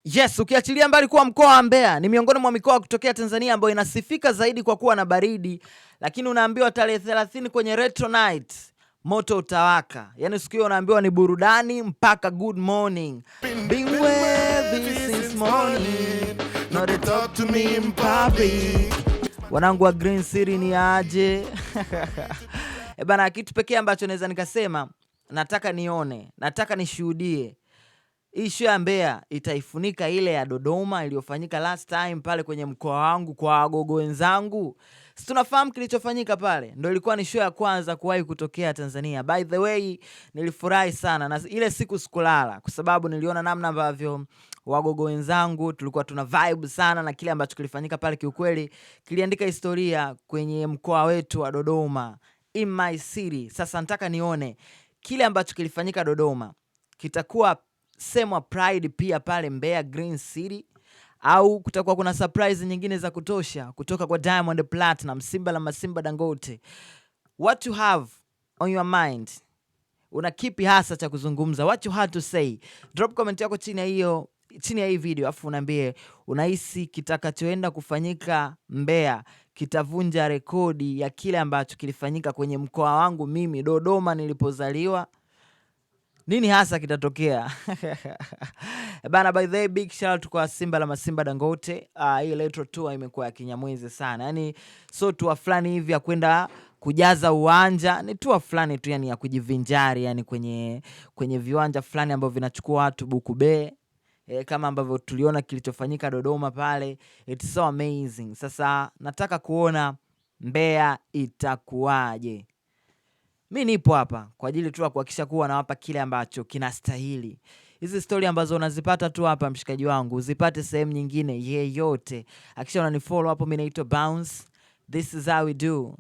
Yes, ukiachilia mbali kuwa mkoa wa Mbeya ni miongoni mwa mikoa kutokea Tanzania ambayo inasifika zaidi kwa kuwa na baridi, lakini unaambiwa tarehe 30 kwenye Retro Night moto utawaka. Yaani siku hiyo unaambiwa ni burudani mpaka good morning. Been wavy since morning. Not talk to me in public. Wanangu wa Green City ni aje? Bana, kitu pekee ambacho naweza nikasema nataka nione, nataka nishuhudie hii show ya Mbeya itaifunika ile ya Dodoma iliyofanyika last time pale kwenye mkoa wangu kwa wagogo wenzangu. Si tunafahamu kilichofanyika pale. Ndio ilikuwa ni show ya kwanza kuwahi kutokea Tanzania. By the way, nilifurahi sana na ile siku sikulala kwa sababu niliona namna ambavyo wagogo wenzangu tulikuwa tuna vibe sana na kile ambacho kilifanyika pale. Kiukweli kiliandika historia kwenye mkoa wetu wa Dodoma, in my city. Sasa nataka nione kile ambacho kilifanyika Dodoma kitakuwa sema pride pia pale Mbeya Green City, au kutakuwa kuna surprise nyingine za kutosha kutoka kwa Diamond Platinum, Simba la Masimba Dangote. What you have on your mind? Una kipi hasa cha kuzungumza? What you had to say? Drop comment yako chini ya hii video, afu unaambie unahisi kitakachoenda kufanyika Mbeya kitavunja rekodi ya kile ambacho kilifanyika kwenye mkoa wangu mimi Dodoma nilipozaliwa. Nini hasa kitatokea? Bana, by the way, big shout out kwa Simba la Masimba Dangote. Hii Electro Tour imekuwa ya kinyamwezi sana. Yaani so tour fulani hivi ya kwenda kujaza uwanja, ni tour fulani tu yani ya kujivinjari yani kwenye viwanja fulani ambavyo vinachukua watu Bukube. Kama ambavyo tuliona kilichofanyika Dodoma pale. It's so amazing. Sasa nataka kuona Mbeya itakuwaje. Mimi nipo hapa kwa ajili tu ya kuhakikisha kuwa nawapa kile ambacho kinastahili. Hizi story ambazo unazipata tu hapa mshikaji wangu, uzipate sehemu nyingine yeyote. Hakikisha unanifollow hapo, mimi naitwa Bounce. This is how we do.